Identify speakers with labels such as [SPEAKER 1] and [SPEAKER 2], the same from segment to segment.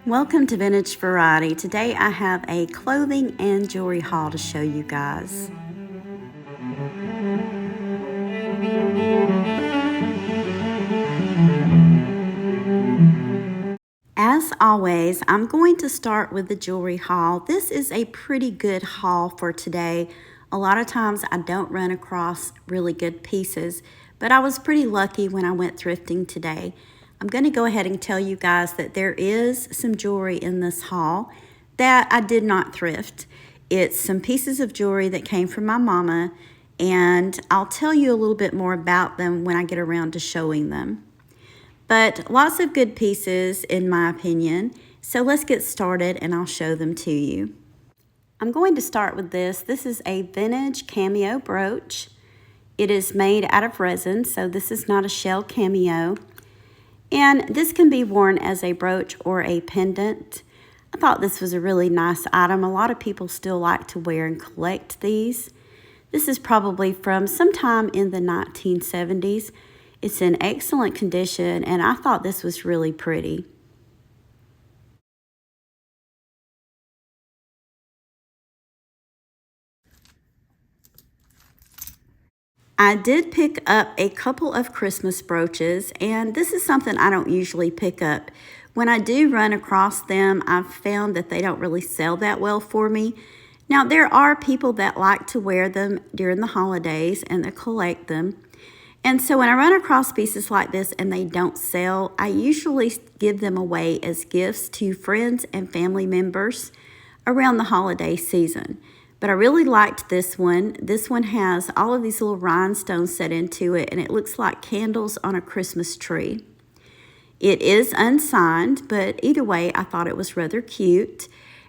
[SPEAKER 1] Welcome to Vintage Variety. Today I have a clothing and jewelry haul to show you guys. As always, I'm going to start with the jewelry haul. This is a pretty good haul for today. A lot of times I don't run across really good pieces, but I was pretty lucky when I went thrifting today. I'm going to go ahead and tell you guys that there is some jewelry in this haul that I did not thrift. It's some pieces of jewelry that came from my mama, and I'll tell you a little bit more about them when I get around to showing them. But lots of good pieces in my opinion, so let's get started and I'll show them to you. I'm going to start with this. This is a vintage cameo brooch. It is made out of resin, so this is not a shell cameo. And this can be worn as a brooch or a pendant. I thought this was a really nice item. A lot of people still like to wear and collect these. This is probably from sometime in the 1970s. It's in excellent condition, and I thought this was really pretty. I did pick up a couple of Christmas brooches, and this is something I don't usually pick up. When I do run across them, I've found that they don't really sell that well for me. Now, there are people that like to wear them during the holidays and they collect them. And so when I run across pieces like this and they don't sell, I usually give them away as gifts to friends and family members around the holiday season. But I really liked this one. This one has all of these little rhinestones set into it, and it looks like candles on a Christmas tree. It is unsigned, but either way, I thought it was rather cute.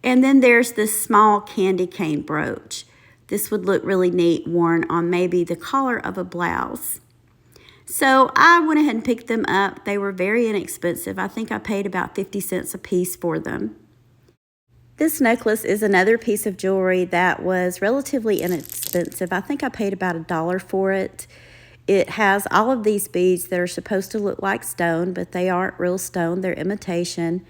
[SPEAKER 1] And then there's this small candy cane brooch. This would look really neat worn on maybe the collar of a blouse. So I went ahead and picked them up. They were very inexpensive. I think I paid about 50 cents a piece for them. This necklace is another piece of jewelry that was relatively inexpensive. I think I paid about $1 for it. It has all of these beads that are supposed to look like stone, but they aren't real stone, they're imitation.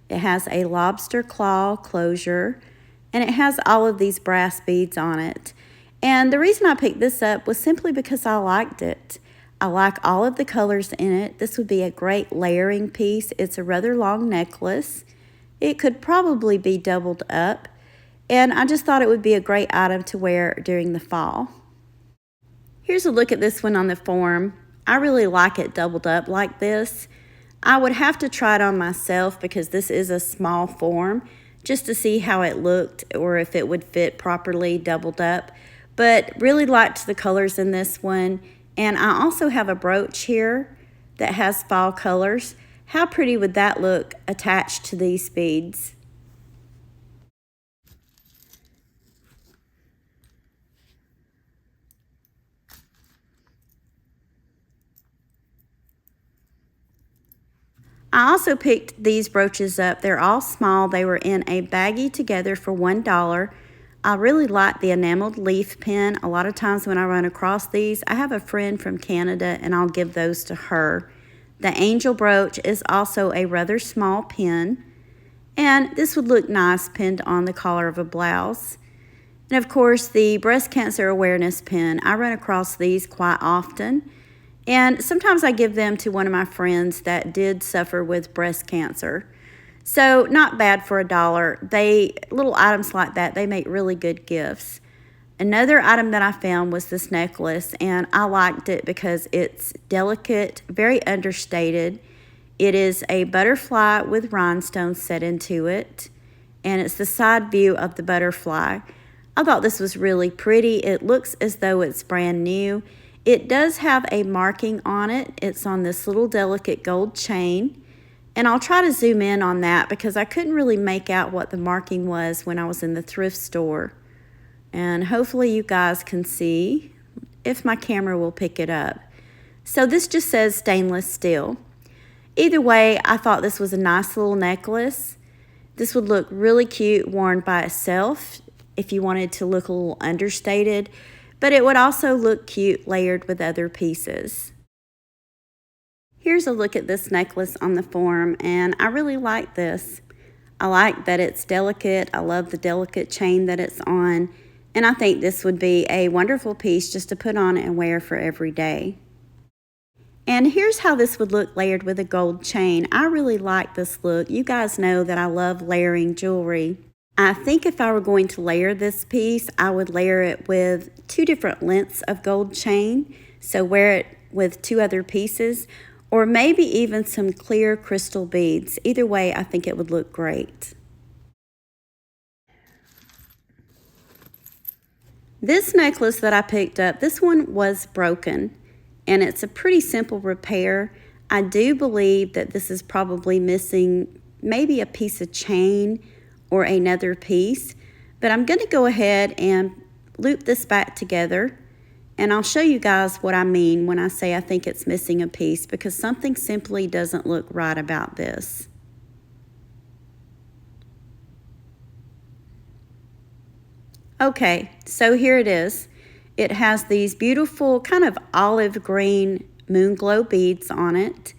[SPEAKER 1] It has a lobster claw closure, and it has all of these brass beads on it. And the reason I picked this up was simply because I liked it. I like all of the colors in it. This would be a great layering piece. It's a rather long necklace. It could probably be doubled up, and I just thought it would be a great item to wear during the fall. Here's a look at this one on the form. I really like it doubled up like this. I would have to try it on myself because this is a small form, just to see how it looked or if it would fit properly doubled up. But really liked the colors in this one. And I also have a brooch here that has fall colors. How pretty would that look attached to these beads? I also picked these brooches up. They're all small. They were in a baggie together for $1. I really like the enameled leaf pin. A lot of times when I run across these, I have a friend from Canada and I'll give those to her. The angel brooch is also a rather small pin, and this would look nice pinned on the collar of a blouse. And of course, the breast cancer awareness pin. I run across these quite often, and sometimes I give them to one of my friends that did suffer with breast cancer. So not bad for $1. Little items like that, they make really good gifts. Another item that I found was this necklace, and I liked it because it's delicate, very understated. It is a butterfly with rhinestones set into it, and it's the side view of the butterfly. I thought this was really pretty. It looks as though it's brand new. It does have a marking on it. It's on this little delicate gold chain, and I'll try to zoom in on that because I couldn't really make out what the marking was when I was in the thrift store. And hopefully you guys can see if my camera will pick it up. So this just says stainless steel. Either way, I thought this was a nice little necklace. This would look really cute worn by itself if you wanted to look a little understated, but it would also look cute layered with other pieces. Here's a look at this necklace on the form, and I really like this. I like that it's delicate. I love the delicate chain that it's on. And I think this would be a wonderful piece just to put on and wear for every day. And here's how this would look layered with a gold chain. I really like this look. You guys know that I love layering jewelry. I think if I were going to layer this piece, I would layer it with 2 different lengths of gold chain. So wear it with 2 other pieces, or maybe even some clear crystal beads. Either way, I think it would look great. This necklace that I picked up, this one was broken, and it's a pretty simple repair. I do believe that this is probably missing maybe a piece of chain or another piece, but I'm going to go ahead and loop this back together, and I'll show you guys what I mean when I say I think it's missing a piece, because something simply doesn't look right about this. Okay, so here it is. It has these beautiful kind of olive green moon glow beads on it,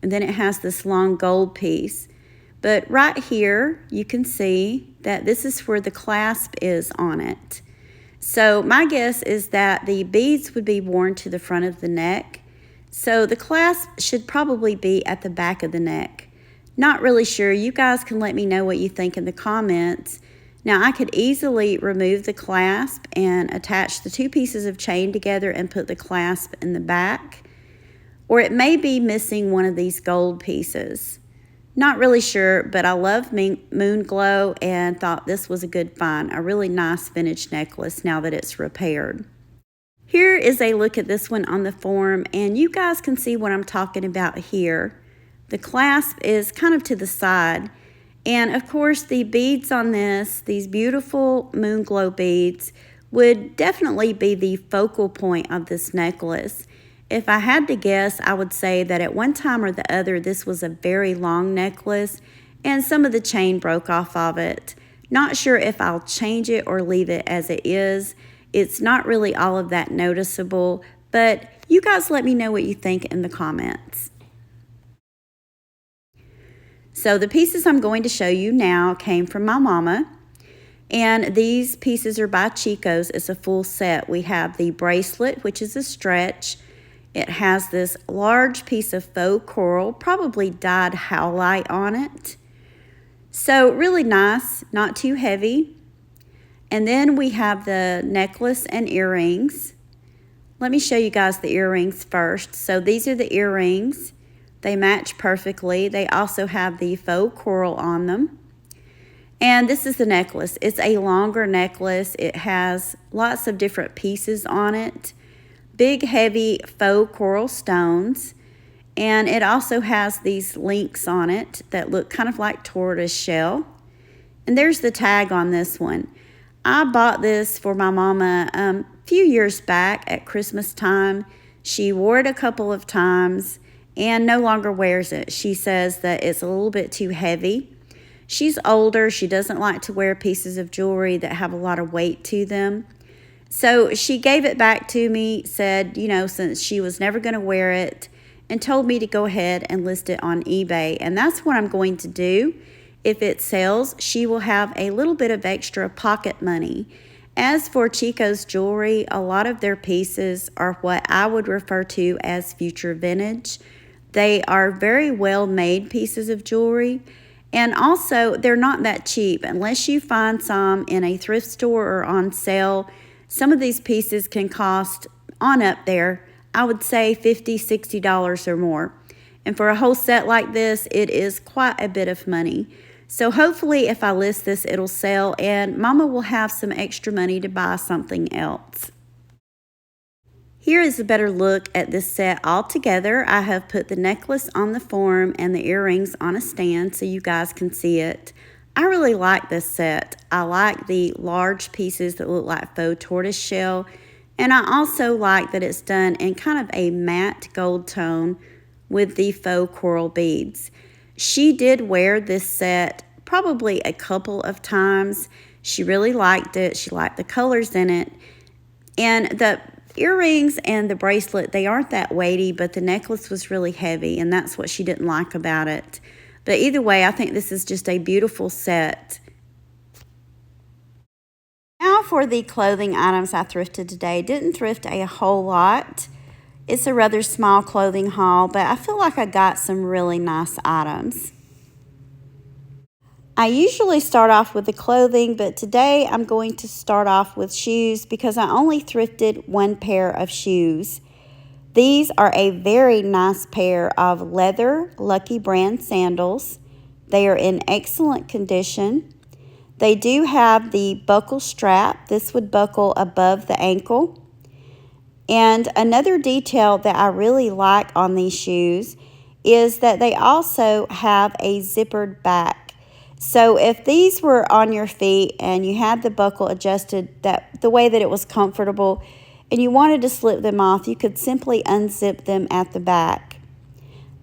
[SPEAKER 1] and then it has this long gold piece. But right here, you can see that this is where the clasp is on it. So my guess is that the beads would be worn to the front of the neck. So the clasp should probably be at the back of the neck. Not really sure. You guys can let me know what you think in the comments. Now I could easily remove the clasp and attach the 2 pieces of chain together and put the clasp in the back. Or it may be missing one of these gold pieces. Not really sure, but I love moon glow and thought this was a good find. A really nice vintage necklace now that it's repaired. Here is a look at this one on the form, and you guys can see what I'm talking about here. The clasp is kind of to the side, and of course the beads on this, these beautiful moon glow beads, would definitely be the focal point of this necklace. If I had to guess, I would say that at one time or the other, this was a very long necklace and some of the chain broke off of it. Not sure if I'll change it or leave it as it is. It's not really all of that noticeable, but you guys let me know what you think in the comments. So the pieces I'm going to show you now came from my mama. And these pieces are by Chico's. It's a full set. We have the bracelet, which is a stretch. It has this large piece of faux coral, probably dyed howlite on it. So really nice, not too heavy. And then we have the necklace and earrings. Let me show you guys the earrings first. So these are the earrings. They match perfectly. They also have the faux coral on them. And this is the necklace. It's a longer necklace. It has lots of different pieces on it. Big, heavy faux coral stones. And it also has these links on it that look kind of like tortoise shell. And there's the tag on this one. I bought this for my mama a few years back at Christmas time. She wore it a couple of times and no longer wears it. She says that it's a little bit too heavy. She's older. She doesn't like to wear pieces of jewelry that have a lot of weight to them. So she gave it back to me, said, you know, since she was never going to wear it, and told me to go ahead and list it on eBay. And that's what I'm going to do. If it sells, she will have a little bit of extra pocket money. As for Chico's jewelry, a lot of their pieces are what I would refer to as future vintage. They are very well made pieces of jewelry. And also, they're not that cheap. Unless you find some in a thrift store or on sale, some of these pieces can cost, on up there, I would say $50, $60 or more. And for a whole set like this, it is quite a bit of money. So hopefully if I list this, it'll sell and Mama will have some extra money to buy something else. Here is a better look at this set all together. I have put the necklace on the form and the earrings on a stand so you guys can see it. I really like this set. I like the large pieces that look like faux tortoise shell. And I also like that it's done in kind of a matte gold tone with the faux coral beads. She did wear this set probably a couple of times. She really liked it. She liked the colors in it. And the earrings and the bracelet, they aren't that weighty, but the necklace was really heavy, and that's what she didn't like about it. But either way, I think this is just a beautiful set. Now for the clothing items I thrifted today. Didn't thrift a whole lot. It's a rather small clothing haul, but I feel like I got some really nice items. I usually start off with the clothing, but today I'm going to start off with shoes because I only thrifted one pair of shoes. These are a very nice pair of leather Lucky Brand sandals. They are in excellent condition. They do have the buckle strap. This would buckle above the ankle. And another detail that I really like on these shoes is that they also have a zippered back. So if these were on your feet and you had the buckle adjusted the way that it was comfortable and you wanted to slip them off, you could simply unzip them at the back.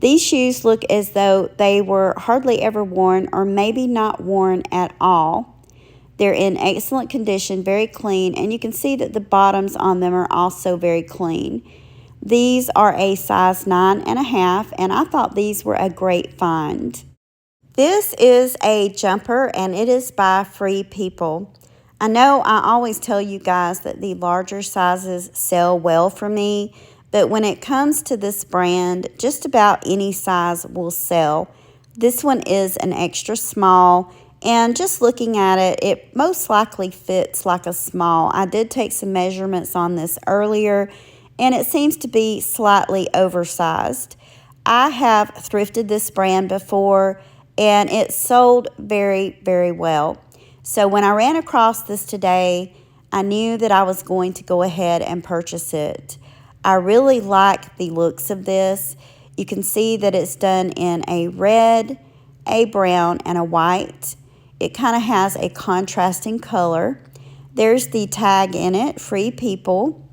[SPEAKER 1] These shoes look as though they were hardly ever worn or maybe not worn at all. They're in excellent condition, very clean, and you can see that the bottoms on them are also very clean. These are a size 9.5, and I thought these were a great find. This is a jumper, and it is by Free People. I know I always tell you guys that the larger sizes sell well for me, but when it comes to this brand, just about any size will sell. This one is an extra small, and just looking at it, it most likely fits like a small. I did take some measurements on this earlier, and it seems to be slightly oversized. I have thrifted this brand before, and it sold very, very well. So when I ran across this today, I knew that I was going to go ahead and purchase it. I really like the looks of this. You can see that it's done in a red, a brown, and a white. It kind of has a contrasting color. There's the tag in it, Free People.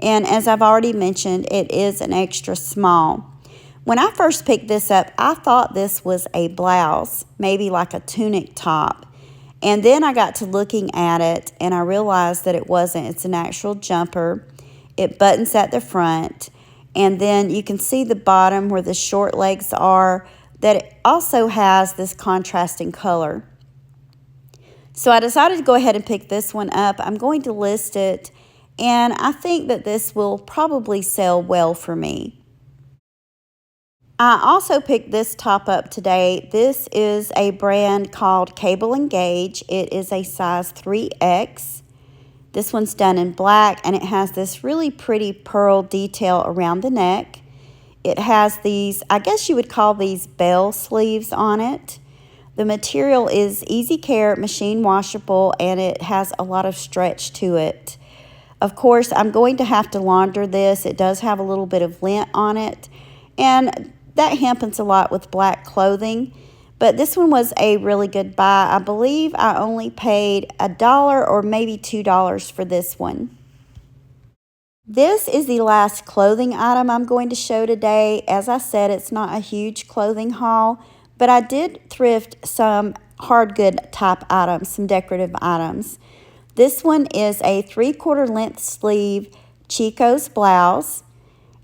[SPEAKER 1] And as I've already mentioned, it is an extra small. When I first picked this up, I thought this was a blouse, maybe like a tunic top. And then I got to looking at it and I realized that it wasn't. It's an actual jumper. It buttons at the front. And then you can see the bottom where the short legs are, that it also has this contrasting color. So I decided to go ahead and pick this one up. I'm going to list it, and I think that this will probably sell well for me. I also picked this top up today. This is a brand called Cable and Gauge. It is a size 3X. This one's done in black, and it has this really pretty pearl detail around the neck. It has these, I guess you would call these bell sleeves on it. The material is easy care, machine washable, and it has a lot of stretch to it. Of course, I'm going to have to launder this. It does have a little bit of lint on it, and that happens a lot with black clothing. But this one was a really good buy. I believe I only paid $1 or maybe $2 for this one. This is the last clothing item I'm going to show today. As I said, it's not a huge clothing haul, but I did thrift some hard good type items, some decorative items. This one is a 3/4 length sleeve Chico's blouse.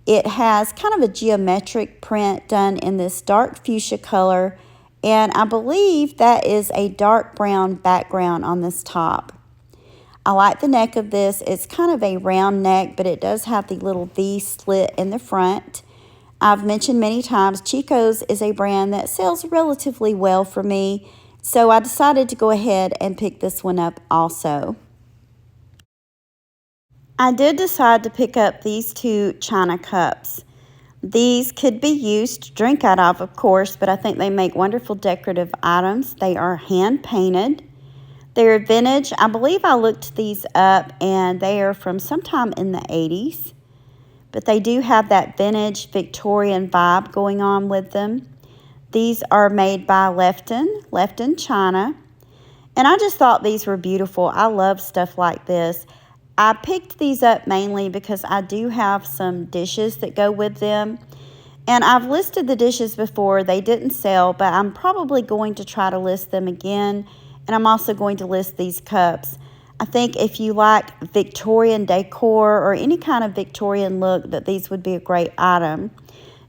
[SPEAKER 1] It has kind of a geometric print done in this dark fuchsia color, and I believe that is a dark brown background on this top. I like the neck of this. It's kind of a round neck, but it does have the little V slit in the front. I've mentioned many times Chico's is a brand that sells relatively well for me, so I decided to go ahead and pick this one up also. I did decide to pick up these two china cups. These could be used to drink out of course, but I think they make wonderful decorative items. They are hand painted. They're vintage. I believe I looked these up and they are from sometime in the 80s. But they do have that vintage Victorian vibe going on with them. These are made by Lefton China. And I just thought these were beautiful. I love stuff like this. I picked these up mainly because I do have some dishes that go with them. And I've listed the dishes before. They didn't sell, but I'm probably going to try to list them again. And I'm also going to list these cups. I think if you like Victorian decor or any kind of Victorian look, that these would be a great item.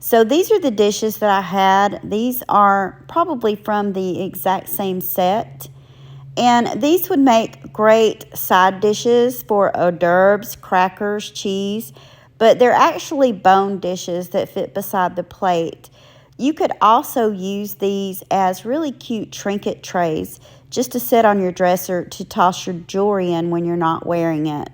[SPEAKER 1] So these are the dishes that I had. These are probably from the exact same set. And these would make great side dishes for hors d'oeuvres, crackers, cheese, but they're actually bone dishes that fit beside the plate. You could also use these as really cute trinket trays just to sit on your dresser to toss your jewelry in when you're not wearing it.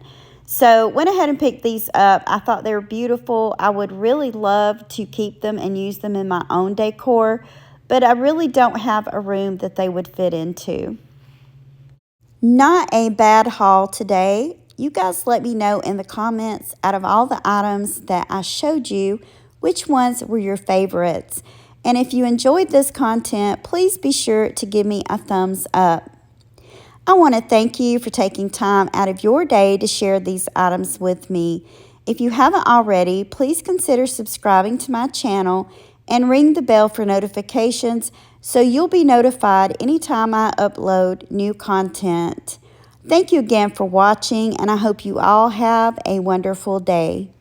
[SPEAKER 1] So went ahead and picked these up. I thought they were beautiful. I would really love to keep them and use them in my own decor, but I really don't have a room that they would fit into. Not a bad haul today. You guys let me know in the comments, out of all the items that I showed you, which ones were your favorites. And if you enjoyed this content, please be sure to give me a thumbs up. I want to thank you for taking time out of your day to share these items with me. If you haven't already, please consider subscribing to my channel and ring the bell for notifications so you'll be notified anytime I upload new content. Thank you again for watching, and I hope you all have a wonderful day.